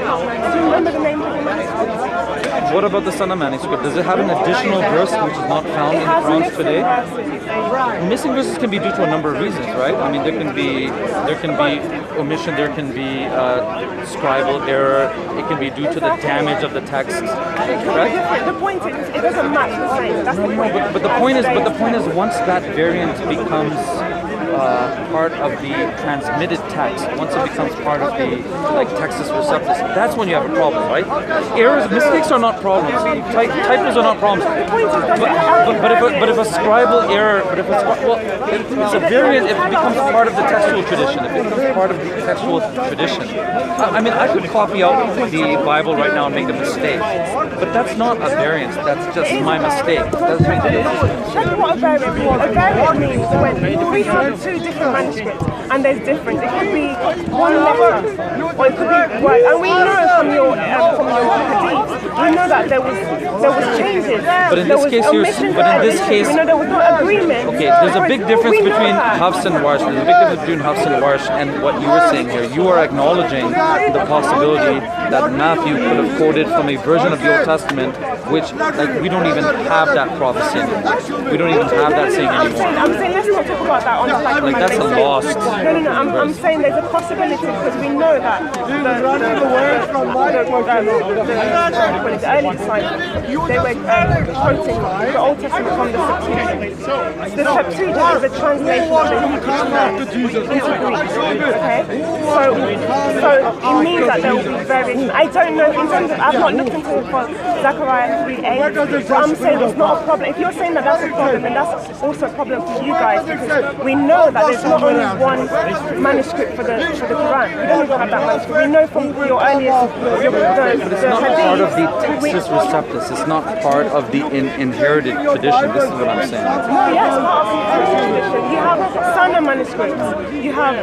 Do you remember the name of the manuscript? What about the Son of manuscript? Does it have an additional verse which is not found in the Qurans today? Missing verses can be due to a number of reasons, right? I mean, there can be omission, there can be scribal error. It can be due to the damage of the text, right? The point is, it doesn't match the same. That's the point. But the point is, once that variant becomes part of the transmitted text, once it becomes part of the Textus Receptus, that's when you have a problem, right? Errors, mistakes are not problems. Typos are not problems. But if a scribal error, it's a variant. If it becomes part of the textual tradition, if it becomes part of the textual tradition, I mean, I could copy out the Bible right now and make a mistake, but that's not a variant. That's just my mistake. That's what a variant means. A variant means when we have two different manuscripts and there's difference. It could be one letter, or it could be word. And we know from your hadith, we know that there was changes. But in this case, we know there was no agreement. Okay, there's a big difference between Hafs and Warsh. There's a big difference between Hafs and Warsh and what you were saying here. You are acknowledging the possibility that Matthew could have quoted from a version of the Old Testament, which we don't even have that prophecy anymore. We don't even have that saying anymore. I'm saying let's not talk about that on that's a lost. No. I'm saying there's a possibility because we know that the early disciples, they were quoting the Old Testament from the Septuagint. The Septuagint is a translation of the Hebrew into Greek. Okay, so it means that there will be variation. I don't know in terms of I've not looked into it for Zechariah 3:8, but I'm saying it's not a problem. If you're saying that that's a problem, then that's also a problem for you guys because we know that there's not only one manuscript for the Quran. We don't even have that manuscript. We know from your earliest it's not part of the Textus Receptus. It's not part of the inherited tradition. This is what I'm saying. No, yes, part of the inherited tradition. You have Sana manuscripts. You have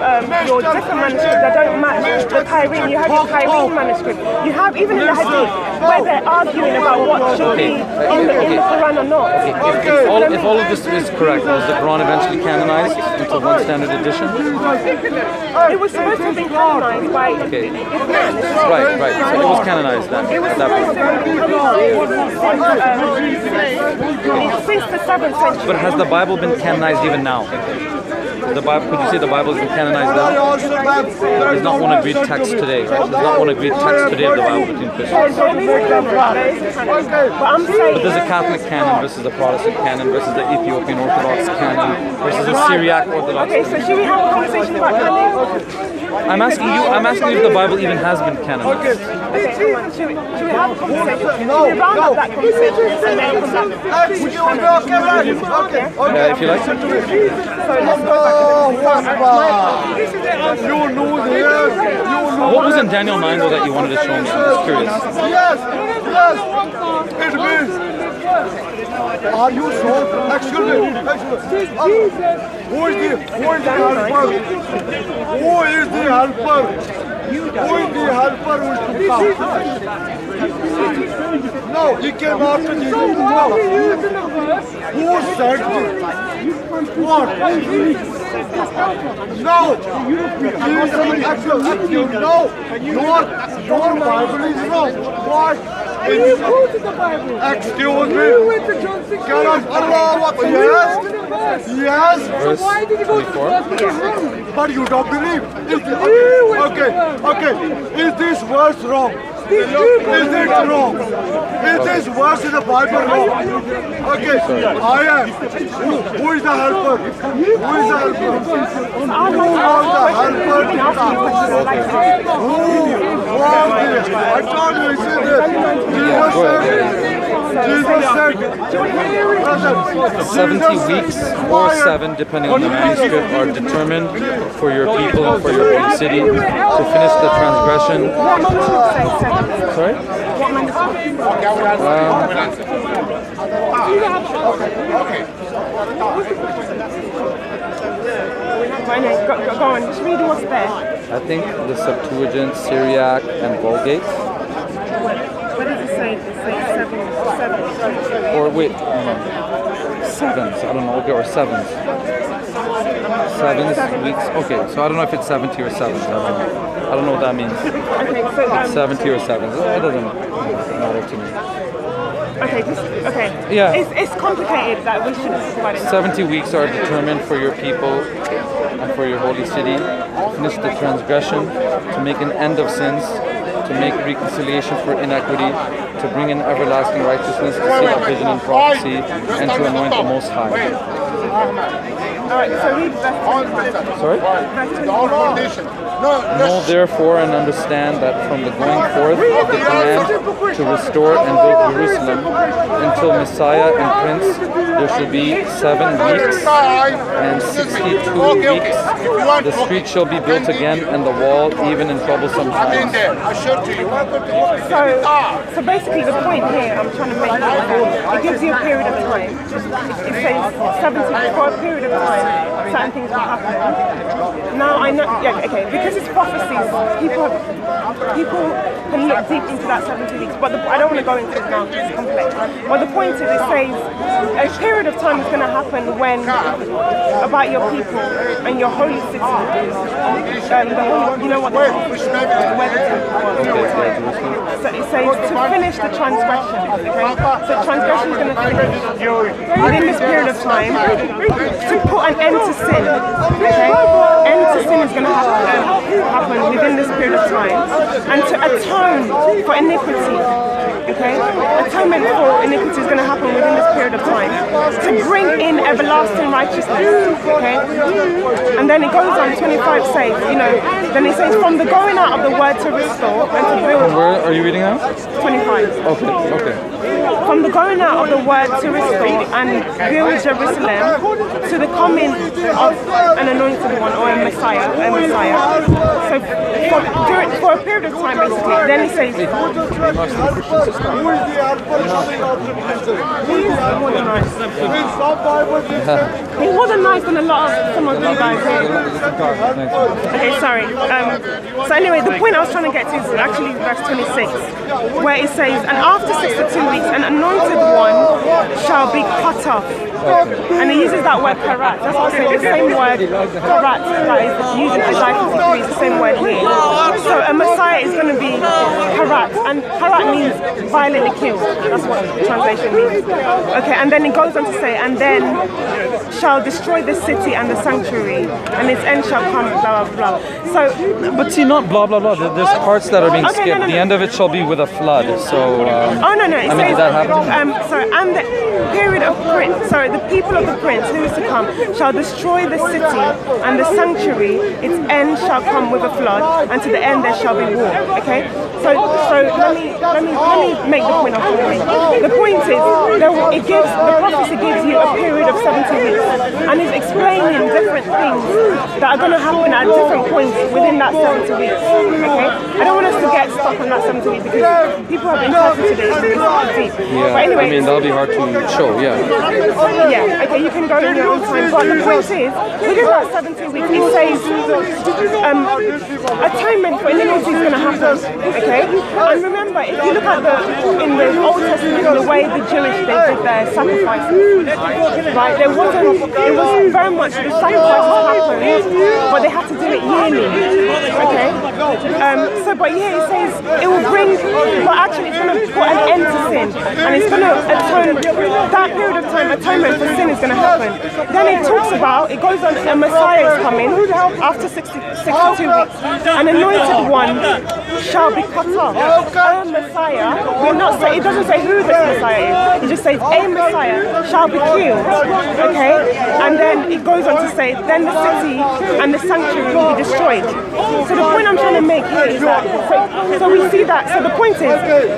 your different manuscripts that don't match the Kyrene. You have your Kyrene manuscript. You have even in the Hadith where they're arguing about what should be in the Quran or not. If all of this is correct, was the Quran eventually canonized into one standard edition? It was supposed to have been canonized by Right. So it was canonized then. It was supposed to have been canonized since the 7th century. But has the Bible been canonized even now? Could you say the Bible has been canonized now? There's not one agreed text today, right? There's not one agreed text today of the Bible between Christians. But there's a Catholic canon versus a Protestant canon versus the Ethiopian Orthodox canon versus the Syriac Orthodox. Okay, so should we have a conversation about canon? I'm asking you if the Bible even has been canonized. Okay, come on. Should we have a conversation? Should we round up that conversation and then come back? Yeah, if you like. So let's go back. What was in Daniel 9 though that you wanted to show me? I'm just curious. Yes, it means. Are you sure? Actually, who is the helper? Who is the helper? Who is the helper who is to come? No, he came after Jesus. No. Who said this? What? No. Actually, no. Your Bible is wrong. What? You quoted the Bible. Excuse me. You went to John 16. Yes. So why did you go to 24? But you don't believe. Okay. Is this verse wrong? Is it wrong? Is this verse in the Bible wrong? Okay, I am. Who is the helper? Who is the helper? Who was this? I told you, you see this. Jesus said, 70 weeks or 7, depending on the manuscript, are determined for your people and for your city to finish the transgression. Sorry? Go on, just read what's there. I think the Septuagint, Syriac, and Vulgate. What does it say? It says 7. Or wait, no. 7s. I don't know. Okay, or 7s. 7 weeks. Okay, so I don't know if it's 70 or 7. I don't know what that means. Okay, so 70 or 7. It doesn't matter to me. Okay. Yeah. It's complicated that we shouldn't talk about it now. 70 weeks are determined for your people and for your holy city, to finish the transgression, to make an end of sins, to make reconciliation for iniquity, to bring in everlasting righteousness, to see vision and prophecy, and to anoint the Most High. Alright, so read verse 25. Sorry? Verse 25. Know therefore and understand that from the going forth of the command to restore and build Jerusalem until Messiah and Prince, there shall be 7 weeks and 62 weeks. The street shall be built again, and the wall even in troublesome times. So basically the point here I'm trying to make is that it gives you a period of time. It says 70 for a period of time, certain things will happen. Now I know, okay, because it's prophecies, people can look deep into that 70 weeks, but I don't want to go into it now because it's complex. But the point is, it says a period of time is going to happen when, about your people and your holy city, you know what the so it says to finish the transgression, okay? So transgression is going to finish within this period of time, to put an end to sin, okay? End to sin is going to happen within this period of time, and to atone for iniquity, okay? Atonement for iniquity is going to happen within this period of time, to bring in everlasting righteousness, okay? And then it goes on, 25 says, then it says from the going out of the word to restore and to build. Where are you reading now? 25. Okay. From the going out of the word to restore and build Jerusalem to the coming of an anointed one or a Messiah. So for a period of time, basically, then it says he wasn't nice. He wasn't nice than some of you guys here. Okay, sorry. So anyway, the point I was trying to get to is actually verse 26, where it says, and after 62 weeks, an anointed one shall be cut off. And he uses that word karat. That's what I say, the same word karat that is used in Isaiah 53 is the same word here. So a Messiah is going to be karat, and karat means violently killed. That's what the translation means. Okay, and then it goes on to say, and then shall destroy the city and the sanctuary, and its end shall come, blah, blah, blah. So, but see, not blah, blah, blah. There's parts that are being skipped. The end of it shall be with a flood. So, it says, did that happen? And the period of prince, the people of the prince who is to come shall destroy the city and the sanctuary, its end shall come with a flood, and to the end there shall be war. Okay? So let me make the point I'm trying to make. The point is, the prophecy gives you a period of 70 weeks, and is explaining different things that are going to happen at different points within that 70 weeks. Okay? I don't want us to get stuck on that 70 weeks because people have interpreted it deep. Yeah, but anyway, that'll be hard to show, yeah. Yeah, okay, you can go in your own time, but the point is, within that 70 weeks, it says atonement for iniquity is going to happen, okay? And remember, if you look at in the Old Testament, the way the Jewish, they did their sacrifices, right? It was very much, the sacrifices happened, but they had to do it yearly, okay? But here it says, it will bring, but actually it's going to put an end to sin, and it's going to atone, that period of time, atonement for sin is going to happen. Then it talks about, it goes on, a Messiah is coming after 62 weeks. An anointed one shall be cut off. A Messiah, it doesn't say who this Messiah is, it just says a Messiah shall be killed. Okay? And then it goes on to say, then the city and the sanctuary will be destroyed. So the point I'm trying to make here is that, so we see that, so the point is,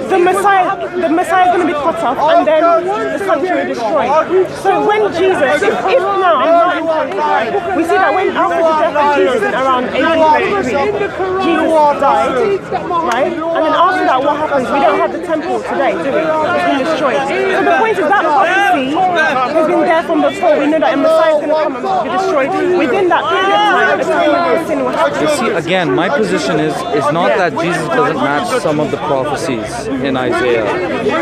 the Messiah is going to be cut off, and then the sanctuary destroyed. So when Jesus, if now I'm not incorrect, we see that when after the death of Jesus in around 1833, Jesus died, right? And then after that, what happens? We don't have the temple today, do we? It's been destroyed. So the point is that prophecy has been there from before. We know that a Messiah is going to come and be destroyed. Within that period of time, atonement for sin will happen. You see, again, my position is not that Jesus doesn't match some of the prophecies in Isaiah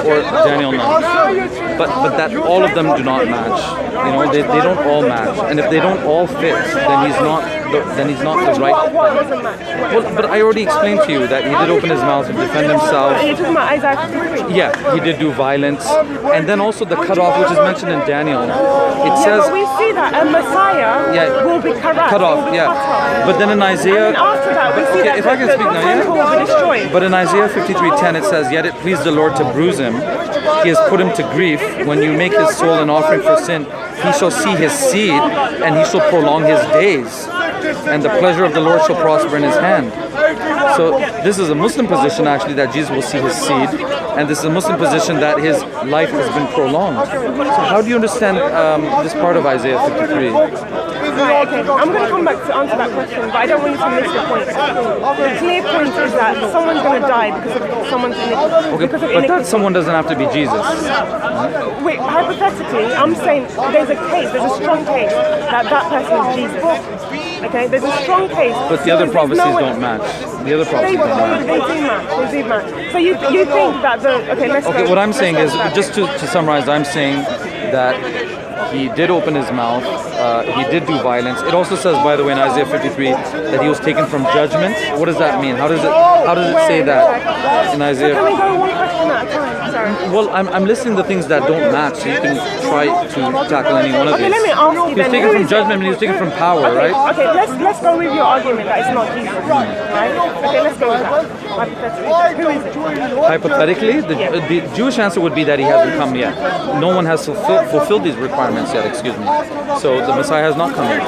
or Daniel 9, but that all of them do not match. You know, they don't all match, and if they don't all fit, then he's not the right. What doesn't match? Well, but I already explained to you that he did open his mouth to defend himself. You're talking about Isaiah 53? Yeah, he did do violence, and then also the cutoff, which is mentioned in Daniel. It says, but we see that a Messiah will be cut off, off. yeah. But then in Isaiah, and after that, we see that if I can speak now, temple will be destroyed. But in Isaiah 53:10, it says, "Yet it pleased the Lord to bruise him; he has put him to grief. When you make his soul an offering for sin, he shall see his seed, and he shall prolong his days, and the pleasure of the Lord shall prosper in his hand." So this is a Muslim position, actually, that Jesus will see his seed, and this is a Muslim position that his life has been prolonged. So how do you understand this part of Isaiah 53? Right, okay. I'm going to come back to answer that question, but I don't want you to miss the point. The clear point is that someone's going to die because of someone's iniquity. Okay, but that someone doesn't have to be Jesus. Wait, hypothetically, I'm saying there's a case, there's a strong case that person is Jesus. Okay, there's a strong case. But the other prophecies don't match. The other prophecies don't match. They do match. So you think that let's go. Okay, what I'm saying is, just to summarize, I'm saying that he did open his mouth, he did do violence. It also says, by the way, in Isaiah 53, that he was taken from judgment. What does that mean? How does it say that in Isaiah? Can we go one question at a time? Sorry. Well, I'm listing the things that don't match, so you can try to tackle any one of these. Okay, let me ask you He was taken from judgment, and he was taken from power, right? Okay, let's go with your argument that it's not Jesus, right? Okay, let's go with that. Hypothetically, who is it? Hypothetically, the Jewish answer would be that he hasn't come yet. No one has fulfilled these requirements yet, excuse me. So the Messiah has not come yet.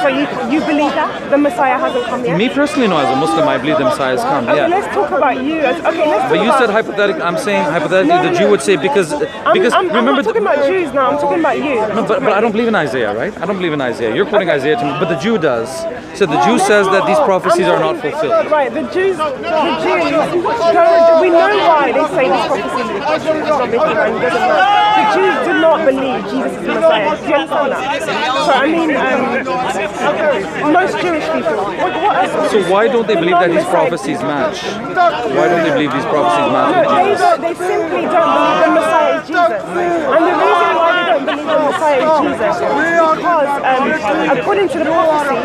So you believe that the Messiah hasn't come yet? Me personally, no. As a Muslim, I believe the Messiah has come. Okay, Yeah. let's talk about you. But you said hypothetically. I'm saying hypothetically, the Jew would say because I'm remember. not talking about Jews now. I'm talking about you. No, but I don't believe in Isaiah, right? I don't believe in Isaiah. You're quoting Isaiah to me, but the Jew does. So the Jew says that these prophecies are not fulfilled. Right, the Jews don't, we know why they say these prophecies are not fulfilled and doesn't matter. The Jews do not believe Jesus is the Messiah. Do you understand that? So I mean, most Jewish people. What else? So why don't they believe that these prophecies match? Why don't they believe these prophecies match with Jesus? They simply don't believe the Messiah is Jesus. And the reason why they don't believe the Messiah is Jesus is because according to the prophecies,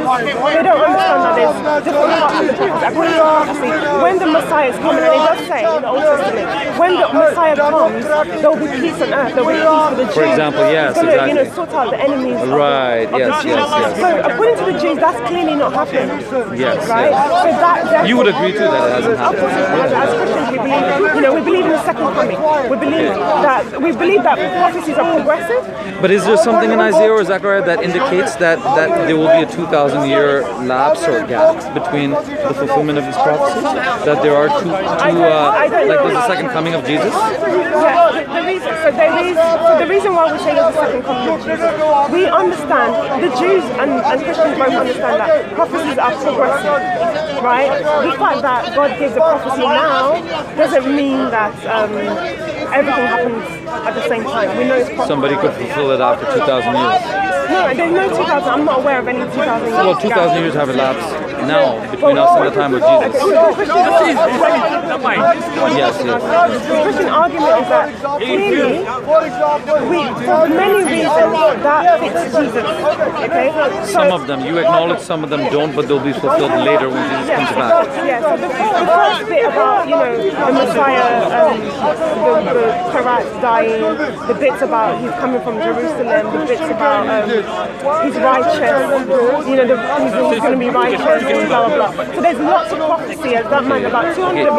they don't understand that there's different parts of the prophecy. According to the prophecy, when the Messiah is coming, and it does say in the Old Testament, when the Messiah comes, there will be peace on earth, there will be peace for the Jews. For example, yes, so exactly. Sort out the enemies Right, of yes, the Jews. yes. So according to the Jews, that's clearly not happened. Yes, right? yes. So that You would agree too that it hasn't of course, happened. as Christians, we believe in the second coming. We believe that prophecies are progressive. But is there something in Isaiah or Zechariah that indicates that there will be a 2,000-year lapse or gap between the fulfillment of these prophecies? That there are two like there's a second coming of Jesus? Yeah, the reason why we say there's a second coming of Jesus, we understand, the Jews and Christians both understand that prophecies are progressive, right? The fact that God gives a prophecy now doesn't mean that everything happens at the same time. We know it's possible. Somebody could fulfill it after 2,000 years. No, there's no 2,000. I'm not aware of any 2,000 years. Well, 2,000 years have elapsed now between us and the time of Jesus. Yes, yes. The Christian argument is that clearly, for many reasons, that fits Jesus. Okay? Some of them, you acknowledge some of them don't, but they'll be fulfilled later when Jesus comes back. Yeah, so the first bit about, the Messiah, the Karat dying, the bits about he's coming from Jerusalem, the bits about he's righteous, he's going to be righteous, blah, blah, blah. So there's lots of prophecy, as that man, about 200.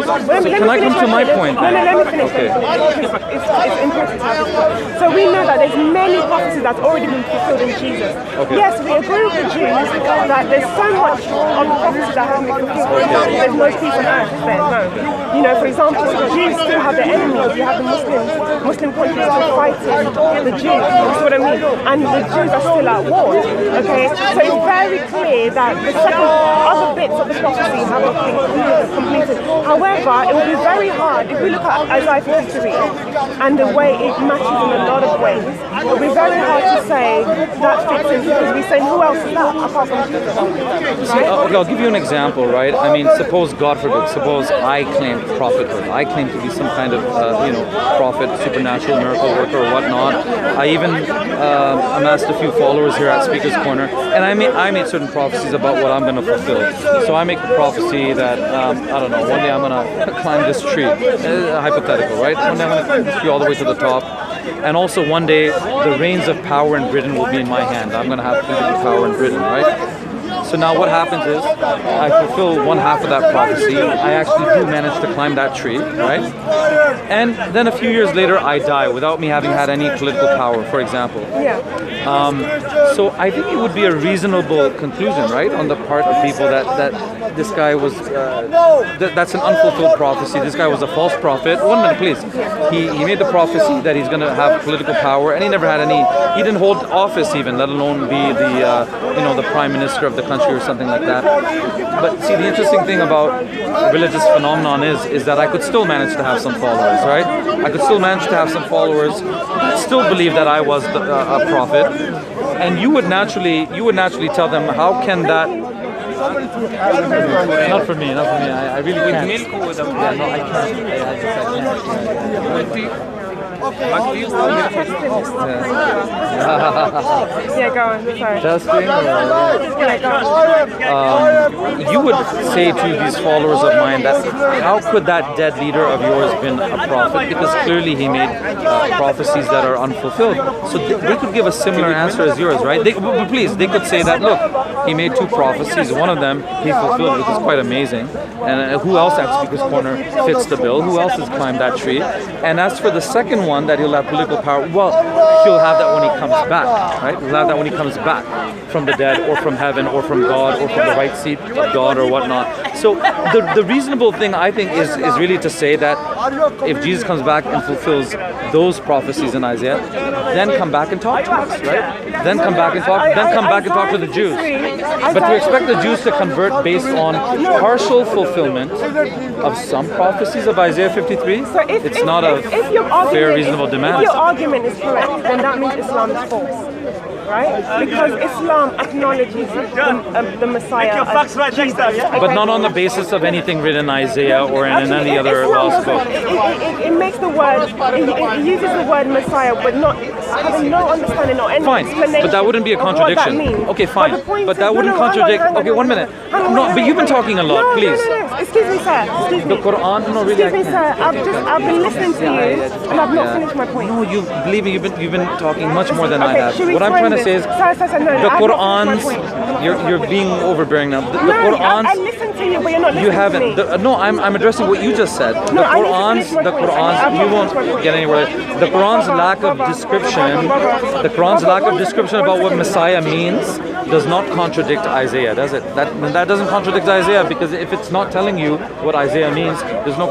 Can I come to my point? No, let me finish. Okay. It's important to have this point. So we know that there's many prophecies that's already been fulfilled in Jesus. Okay. Yes, we agree with the Jews that there's so much of the prophecies that haven't been fulfilled. For example, there's no peace on earth, is there? No. For example, the Jews still have their enemies. You have the Muslim countries still fighting the Jews. That's what I mean. And the Jews are still at war. Okay? So it's very clear say that the other bits of the prophecy haven't been completed. However, it will be very hard if we look at Isaiah 53 and the way it matches in a lot of ways. It will be very hard to say that fits in because we're saying who else is that apart from Jesus? See, okay, I'll give you an example, right? I mean, suppose, God forbid, suppose I claim prophethood. I claim to be some kind of, prophet, supernatural miracle worker or whatnot. I even amassed a few followers here at Speaker's Corner, and I made certain prophecies about what I'm going to fulfill. So I make the prophecy that, I don't know, one day I'm going to climb this tree. Hypothetical, right? One day I'm going to climb this tree all the way to the top. And also one day, the reins of power in Britain will be in my hand. I'm going to have political power in Britain, right? So now what happens is, I fulfill one half of that prophecy. I actually do manage to climb that tree, right? And then a few years later, I die without me having had any political power, for example. Yeah. So I think it would be a reasonable conclusion, right, on the part of people that this guy was, that's an unfulfilled prophecy. This guy was a false prophet. 1 minute, please. He made the prophecy that he's going to have political power, and he never had any. He didn't hold office even, let alone be the prime minister of the country or something like that. But see, the interesting thing about religious phenomenon is that I could still manage to have some followers, right? I could still manage to have some followers, still believe that I was a prophet, and you would naturally tell them, how can that? Not for me. I really can't. Yeah, no, I can't. I can't. Yeah, go on. Sorry. Testing? Yeah, go on. You would say to these followers of mine that how could that dead leader of yours been a prophet? Because clearly he made prophecies that are unfulfilled. So they could give a similar answer as yours, right? But please, they could say that, look, he made 2 prophecies. One of them he fulfilled, which is quite amazing. And who else at Speaker's Corner fits the bill? Who else has climbed that tree? And as for the second one, that he'll have political power, well, he'll have that when he comes back, right? He'll have that when he comes back from the dead or from heaven or from God or from the right seat of God or whatnot. So the reasonable thing, I think, is really to say that if Jesus comes back and fulfills those prophecies in Isaiah, then come back and talk to us, right? Then come back and talk to the Jews. But to expect the Jews to convert based on partial fulfillment of some prophecies of Isaiah 53, it's not a fair, reasonable demand. If your argument is correct, then that means Islam is false. Right? Because Islam acknowledges the Messiah as Jesus. Okay? But not on the basis of anything written in Isaiah or in any other lost book. It makes the word, it uses the word Messiah, but not having no understanding or any explanation. But that wouldn't be a contradiction. What that means. Okay, fine. But that wouldn't contradict. Okay, 1 minute. No, but you've been talking a lot, please. No. Excuse me, sir. Excuse me. The Quran, no, really. Excuse me, sir. I've been listening to you, and I've not finished my point. No, believe me, you've been talking much more than I have. What I'm trying to say is, the Quran's, you're being overbearing now. The Quran's, I listened to you, but you're not listening. You haven't. To me. No, I'm addressing what you just said. The Quran's, you won't get anywhere. The Quran's lack of description about what Messiah means does not contradict Isaiah, does it? That doesn't contradict Isaiah, because if it's not telling you what Isaiah means, there's no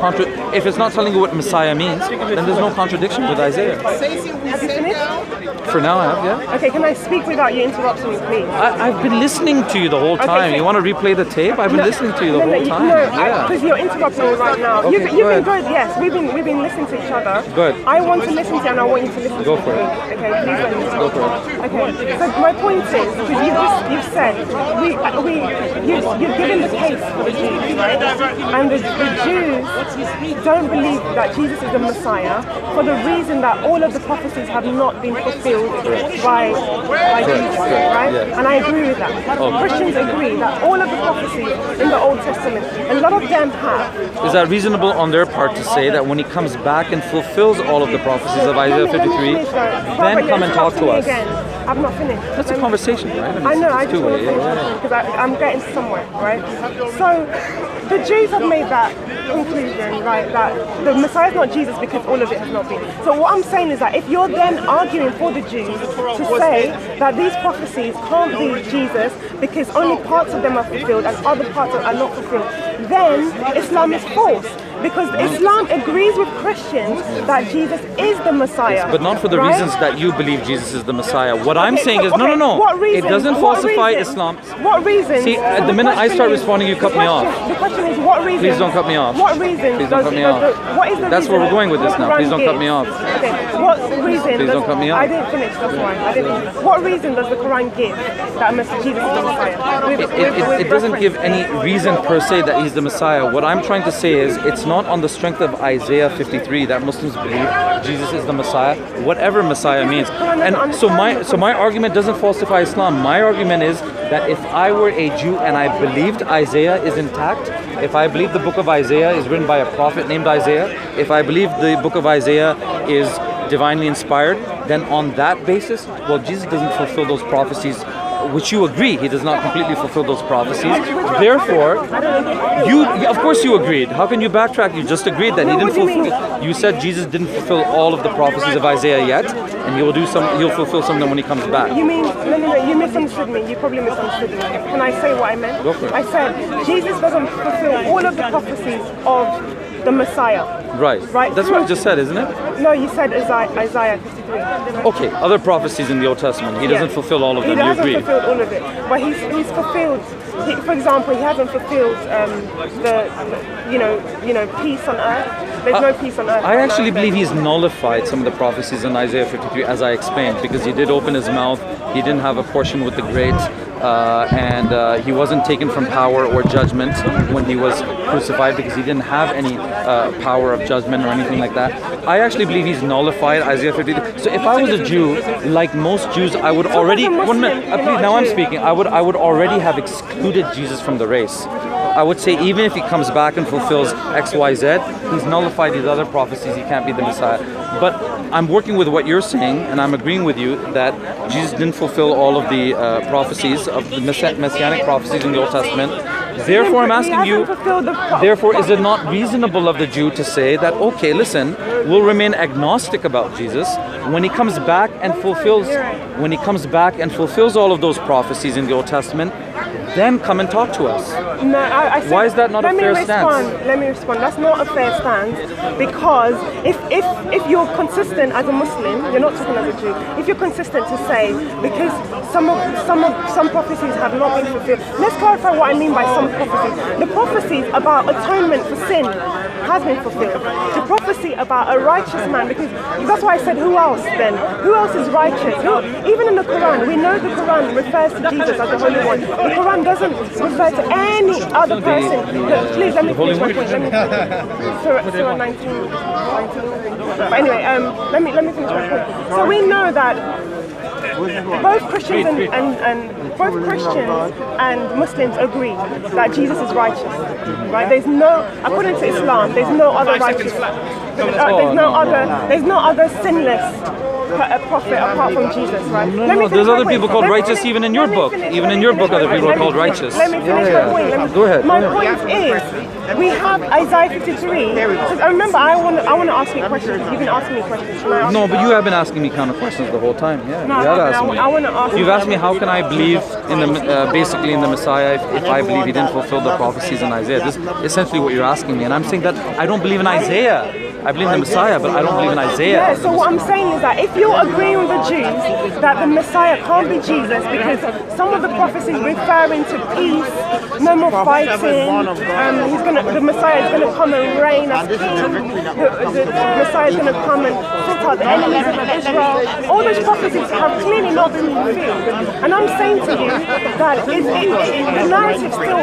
if it's not telling you what Messiah means, then there's no contradiction with Isaiah. Have you finished? For now, I have, yeah. Okay, can I speak without you interrupting me, please? I've been listening to you the whole time. You want to replay the tape? I've been listening to you the whole time. No, because you're interrupting me right now. Okay, you've been good, yes. We've been listening to each other. Good. I want to listen to you and I want you to listen Go to for me. it. Okay, please let me Go for it. Okay, so my point is, because you've said, you've given the case for the Jews, right? And the Jews don't believe that Jesus is the Messiah for the reason that all of the prophecies have not been fulfilled by Jesus, right? Yes. And I agree with that. Christians agree that all of the prophecies in the Old Testament, a lot of them have. Is that reasonable on their part to say that when he comes back and fulfills all of the prophecies of Isaiah 53, then come and talk to us? I've not finished. That's a conversation, right? I know, I just want to finish because I'm getting somewhere, right? So the Jews have made that conclusion, right, that the Messiah is not Jesus because all of it has not been. So what I'm saying is that if you're then arguing for the Jews to say that these prophecies can't be Jesus because only parts of them are fulfilled and other parts are not fulfilled, then Islam is false. Because Islam agrees with Christians that Jesus is the Messiah. But not for the right? reasons that you believe Jesus is the Messiah. What I'm saying is, okay, no. What reason? It doesn't What falsify reason? Islam. What reason? See, at the minute I start responding, you cut me off. The question is, what reason? Please don't cut me off. What reason? Please don't cut me off. What is the That's reason where we're going with this the now. Quran Please don't cut gives? me off. Okay. What reason? Please don't cut me off. I didn't finish. That's why. I didn't. What reason does the Quran give that Jesus is the Messiah? It doesn't give any reason per se that he's the Messiah. What I'm trying to say is it's not on the strength of Isaiah 53 that Muslims believe Jesus is the Messiah, whatever Messiah means. And so my argument doesn't falsify Islam. My argument is that if I were a Jew and I believed Isaiah is intact, if I believe the book of Isaiah is written by a prophet named Isaiah, if I believe the book of Isaiah is divinely inspired, then on that basis, well, Jesus doesn't fulfill those prophecies, which you agree he does not completely fulfill those prophecies. Therefore, of course you agreed. How can you backtrack? You just agreed that he didn't fulfill. You said Jesus didn't fulfill all of the prophecies of Isaiah yet, and he'll fulfill some of them when he comes back. You mean, no, you misunderstood me. You probably misunderstood me. Can I say what I meant? Go for it. I said Jesus doesn't fulfill all of the prophecies of the Messiah. Right. That's what I just said, isn't it? No, you said Isaiah 53. Okay, other prophecies in the Old Testament. He doesn't fulfill all of them. He You agree? hasn't fulfilled all of it, but he's fulfilled. For example, he hasn't fulfilled the peace on earth. There's no peace on earth. I actually believe he's nullified some of the prophecies in Isaiah 53, as I explained, because he did open his mouth. He didn't have a portion with the great. And he wasn't taken from power or judgment when he was crucified because he didn't have any power of judgment or anything like that. I actually believe he's nullified Isaiah 53. So if I was a Jew, like most Jews, I would already... One minute, please, now I'm speaking. I would already have excluded Jesus from the race. I would say even if he comes back and fulfills X, Y, Z, he's nullified these other prophecies. He can't be the Messiah. But I'm working with what you're saying, and I'm agreeing with you that Jesus didn't fulfill all of the prophecies of the Messianic prophecies in the Old Testament. Therefore, I'm asking you, therefore, is it not reasonable of the Jew to say that, okay, listen, we'll remain agnostic about Jesus when he comes back and fulfills all of those prophecies in the Old Testament, then come and talk to us. No, I said, why is that not a fair stance? Let me respond. That's not a fair stance because if you're consistent as a Muslim, you're not talking as a Jew. If you're consistent to say because some prophecies have not been fulfilled. Let's clarify what I mean by some prophecies. The prophecies about atonement for sin has been fulfilled. The prophecy about a righteous man, because that's why I said who else then? Who else is righteous? Even in the Quran, we know the Quran refers to Jesus as the Holy One. The Quran doesn't refer to any other person. Please let me finish my point. Surah 19. But anyway, let me finish my point. So we know that both Christians both Christians and Muslims agree that Jesus is righteous. Right? There's no, according to Islam, there's no other righteous. There's no other sinless prophet apart from Jesus, right? No, there's other people called righteous even in your book. Even in your book, other people are called righteous. Let me finish my point. Go ahead. My point is, we have Isaiah 53. Remember, I want to ask you questions. You've been asking me questions. No, but you have been asking me kind of questions the whole time. Yeah, no, you have asked me. I want to ask. You've asked me how can I believe in the basically in the Messiah if I believe he didn't fulfill the prophecies in Isaiah. This is essentially what you're asking me, and I'm saying that I don't believe in Isaiah. I believe in the Messiah, but I don't believe in Isaiah. Yeah, so what I'm saying is that if you're agreeing with the Jews that the Messiah can't be Jesus because some of the prophecies referring to peace, no more fighting, the Messiah is going to come and reign as king, the Messiah is going to come and sort out the enemies of Israel. All those prophecies have clearly not been fulfilled. And I'm saying to you that the narrative still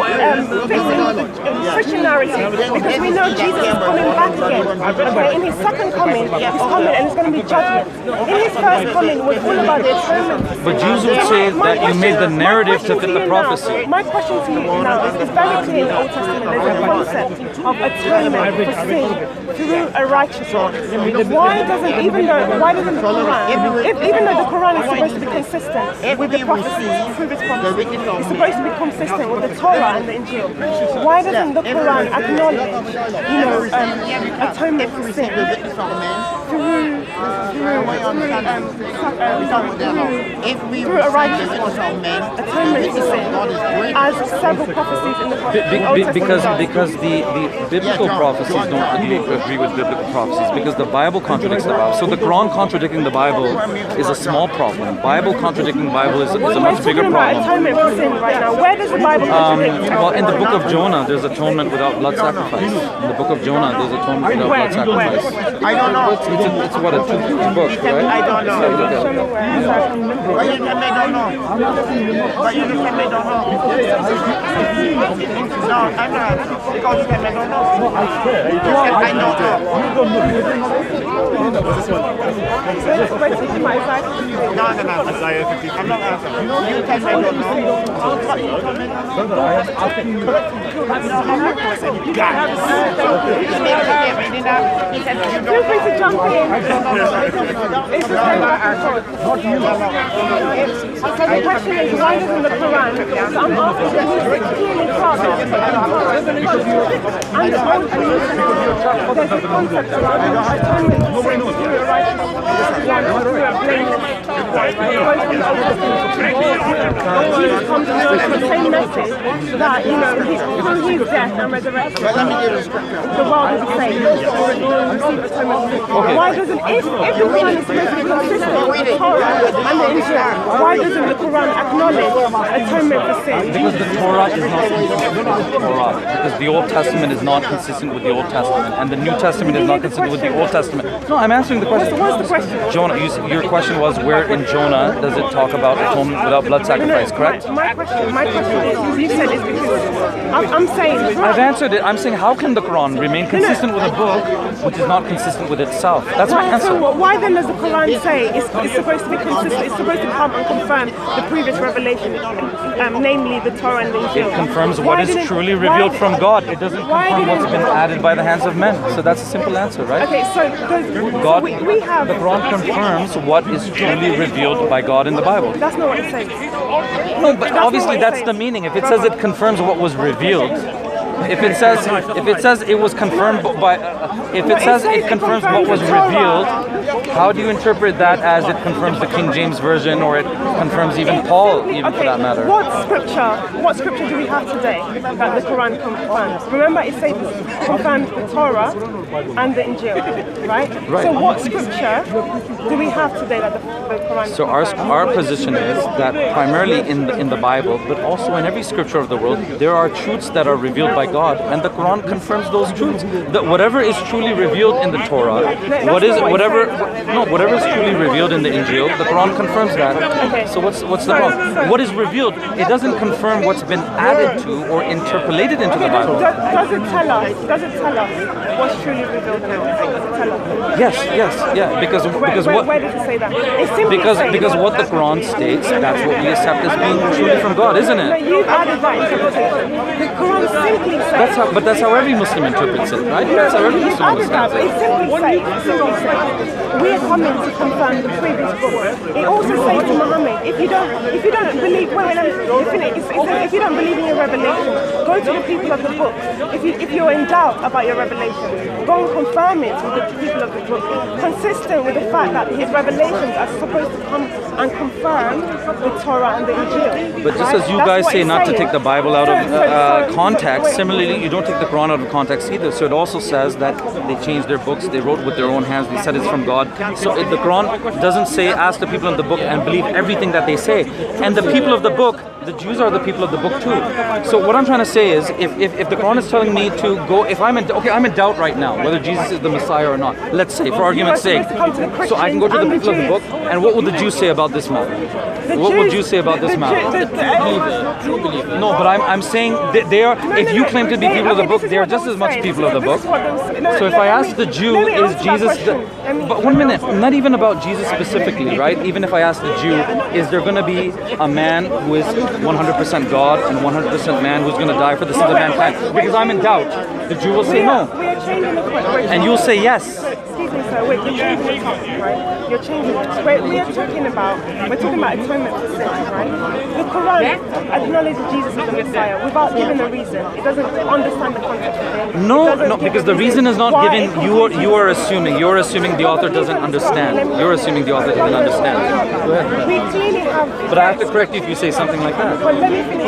fits in with the Christian narrative because we know Jesus is coming back again. Okay, in his second coming, he's coming and it's going to be judgment. In his first coming was all about the atonement. But Jews would say that you made the narrative to fit the prophecy. My question to you now is very clear in the Old Testament. There's a concept of atonement for sin through a righteous one. Why doesn't the Quran, even though the Quran is supposed to be consistent with the prophecies, previous prophecies, it's supposed to be consistent with the Torah and the Injil. Why doesn't the Quran acknowledge, atonement for sin through through a righteous one, atonement for sin, as several prophecies in the Old Testament because the biblical prophecies don't agree with biblical prophecies, because the Bible contradicts the Bible. So the Quran contradicting the Bible is a small problem. Bible contradicting the Bible is a much bigger We're talking about problem. atonement for sin right now. Where does the Bible contradict? Well, in the book of Jonah, there's atonement without blood sacrifice. In the book of Jonah, there's atonement without blood sacrifice. I don't know. It's what, a two-book book, right? I don't know. Show me where. But you can make don't know. But you can make don't know. No, I'm not. Because you can make don't know. You said I don't know. Where's the Isaiah? No. I'm not answering. You can make don't know. But you can make don't know. Feel free to jump in. It's the same back and forth. So the question is, why doesn't the Quran? So I'm asking you to clearly tell us. And the Old Testament, there's a concept around atonement for sin through a righteous one, through a blameless one, right? Jesus comes and gives the same message that, through his death and resurrection, the world will be saved. Receive atonement for sin. Why doesn't, if the Quran is supposed to be consistent with the Torah and the Injil, why doesn't the Quran acknowledge atonement for sin? Because the Torah is not consistent with the Torah. Because the Old Testament is not consistent with the Old Testament, and the New Testament is not consistent with the Old Testament. No, I'm answering the question. What's the question? Jonah, your question was, where in Jonah does it talk about atonement without blood sacrifice, correct? My question is, you said it's because I'm saying. I've answered it. I'm saying, how can the Quran remain consistent with a book which is not consistent with itself? That's my answer. So why then does the Quran say it's supposed to be consistent? It's supposed to come and confirm the previous revelation, namely the Torah and the Injil. It confirms what is truly revealed from God. It doesn't confirm what's been added by the hands of men. So that's a simple answer, right? Okay, so God, we have the Quran confirms what is truly revealed by God in the Bible. That's not what it says. No, but obviously that's the meaning. If it says it confirms what was revealed, if it says it was confirmed by, if it says it confirms what was revealed, how do you interpret that as it confirms the King James Version, or it confirms even Paul, even for that matter? What scripture do we have today that the Quran confirms? Remember, it says confirms the Torah and the Injil, right? So what scripture do we have today that the Quran So our position is that primarily in the Bible, but also in every scripture of the world, there are truths that are revealed by God, and the Quran confirms those truths. That whatever is truly revealed in the Torah, whatever is truly revealed in the Injil, the Quran confirms that. So what's the problem? What is revealed, it doesn't confirm what's been added to or interpolated into the Bible. Does it tell us what's truly revealed now? Does it tell us? Yes. Because where does it say that? It's simply because what the Quran states, that's what we accept as being truly from God, isn't No, it? you've added that interpretation. The Quran simply says. That's how every Muslim interprets it, right? That's how every You've Muslim added that, but understands it simply says, we are coming to confirm the previous book. It also says to Muhammad, if you don't believe, if you don't believe in your revelation, go to the people of the book. If you're in doubt about your revelation, go and confirm it with the people of the book, consistent with the fact that his revelations are supposed to come and confirm the Torah and the Injil. But just as you That's guys what say it's not to saying. take the Bible out of So- context, similarly, you don't take the Quran out of context either. So it also says that they changed their books, they wrote with their own hands, they said it's from God. So the Quran doesn't say ask the people of the book and believe everything that they say. And the people of the book, the Jews are the people of the book too. So what I'm trying to say is, if the Quran is telling me to go, if I'm in doubt right now whether Jesus is the Messiah or not, let's say for argument's sake, so I can go to the people of the book, and what would the Jews say about this matter? What would you say about this matter? No, but I'm saying that they are. If you claim to be people of the book, they are just as much people of the book. So if I ask the Jew, is Jesus the? But 1 minute, not even about Jesus specifically, right? Even if I ask the Jew, is there going to be a man who is 100% God and 100% man who's going to die for the sins of mankind? Because I'm in doubt. The Jew will say no, and you'll say yes. think so. You're changing the topic, right? You're changing it. We're talking about atonement for sin, right? The Quran acknowledges Jesus as the Messiah without giving a reason. It doesn't understand the context of it. No, because the reason is not given. You are assuming. You're assuming the author doesn't understand. You're assuming the author doesn't understand. Go ahead. We clearly have. But I have to correct you if you say something like that. Well, let me finish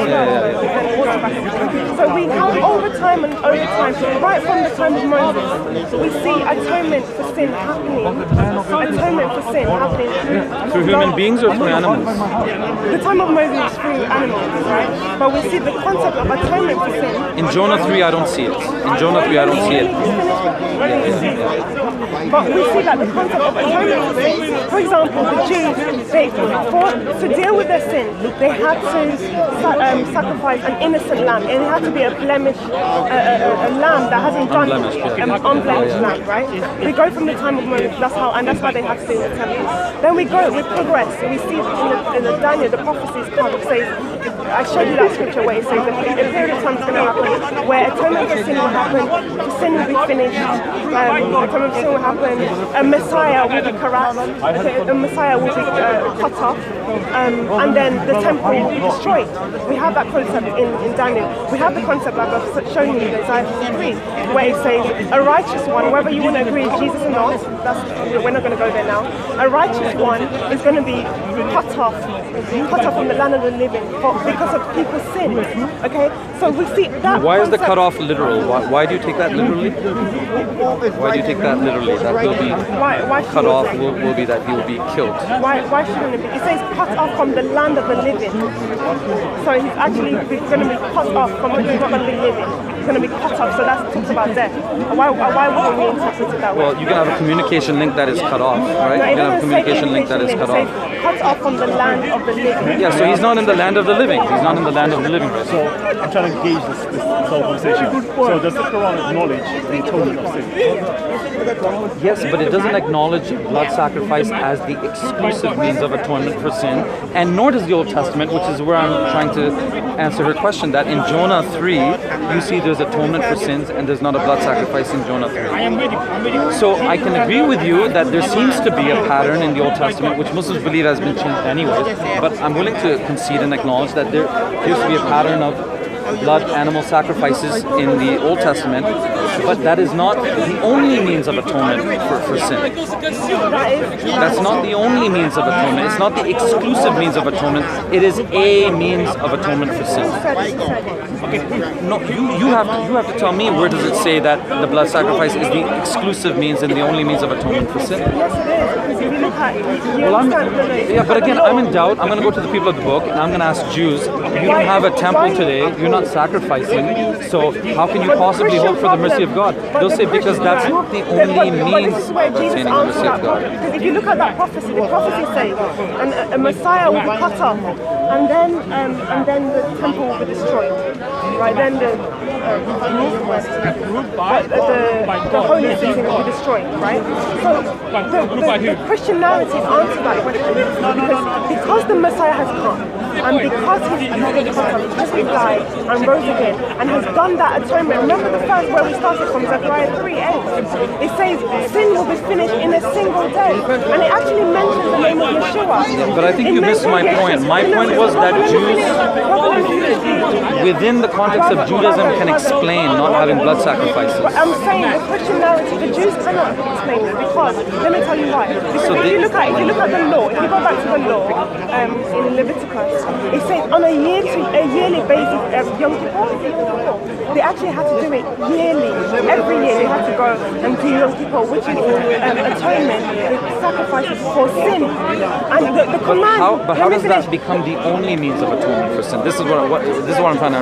So we have over time, right from the time of Moses, we see atonement for sin happening. Atonement for sin happening Through human beings or through animals? The time of Moses is through animals, right? But we see the concept of atonement for sin. In Jonah 3, I don't see it. In Jonah 3, I don't see it. But we see that the concept of atonement for sin. For example, the Jews, to deal with their sin, they had to sacrifice an innocent lamb. And it had to be a blemished, a lamb that hasn't done unblemished lamb, right? We go from the time of Moses, that's why they had to do the temple. Then we progress. So we see in the Daniel, the prophecies come. It says, I showed you that scripture where it says that a period of time is going to happen where atonement for sin will happen, sin will be finished, atonement for sin will happen, a Messiah will be harassed, a Messiah will be cut off, and then the temple will be destroyed. We have that concept in Daniel. We have the concept like I've shown you in Isaiah 53, where it says a righteous one, whether you want to agree with Jesus or not, we're not going to go there now. A righteous one is going to be cut off from the land of the living because of people's sin. Okay, so we see that. Why is the cut off literal? Why do you take that literally? Why do you take that literally? That will be cut off will be that he will be killed. Why shouldn't it be? It says cut off from the land of the living. So he's actually going to be cut off from where he's not going to be living. He's going to be cut off. So that talks about death. Why wouldn't we interpret it that way? Well, you can have a communication link that is cut off, right? No, you can have a communication link that is cut off. Cut off from the land of the living. Yeah, so he's not in the land of the living. He's not in the land of the living. So I'm trying to gauge this whole conversation. So does the Quran acknowledge the atonement of sin? Yes, but it doesn't acknowledge blood sacrifice as the exclusive means of atonement for sin, and nor does the Old Testament, which is where I'm trying to answer her question, that in Jonah 3, you see there's atonement for sins and there's not a blood sacrifice in Jonah 3. So I can agree with you that there seems to be a pattern in the Old Testament, which Muslims believe has been changed anyways, but I'm willing to concede and acknowledge that there appears to be a pattern of blood animal sacrifices in the Old Testament, but that is not the only means of atonement for sin. That's not the only means of atonement. It's not the exclusive means of atonement. It is a means of atonement for sin. No, you have to tell me, where does it say that the blood sacrifice is the exclusive means and the only means of atonement for sin? Well, but again, I'm in doubt. I'm going to go to the people of the book and I'm going to ask Jews, you don't have a temple today, you're not sacrificing, so how can you possibly hope for the mercy of God? They'll say because that's not the only means of obtaining the mercy of God. Because if you look at that prophecy, the prophecy says a Messiah will be cut off, and then the temple will be destroyed. Right, then the holy city will be destroyed, right? So the Christian narrative answers that question because the Messiah has come, and because he's died and rose again, and has done that atonement. Remember the first where we started from, Zechariah 3:8. It says sin will be finished in a single day, and it actually mentions the name of Yeshua. Yeah, but I think you missed my point. My point was that Jews, within the context of Judaism, can explain not having blood sacrifices. But I'm saying the Christian narrative, the Jews cannot explain it because, let me tell you why. Because So if you look at the law, if you go back to the law in Leviticus, it says on a yearly basis, Yom Kippur, they actually had to do it yearly. Every year they had to go and do Yom Kippur, which is atonement, sacrifices for sin. And the command. But how does that become the only means of atonement for sin? This is what I'm trying to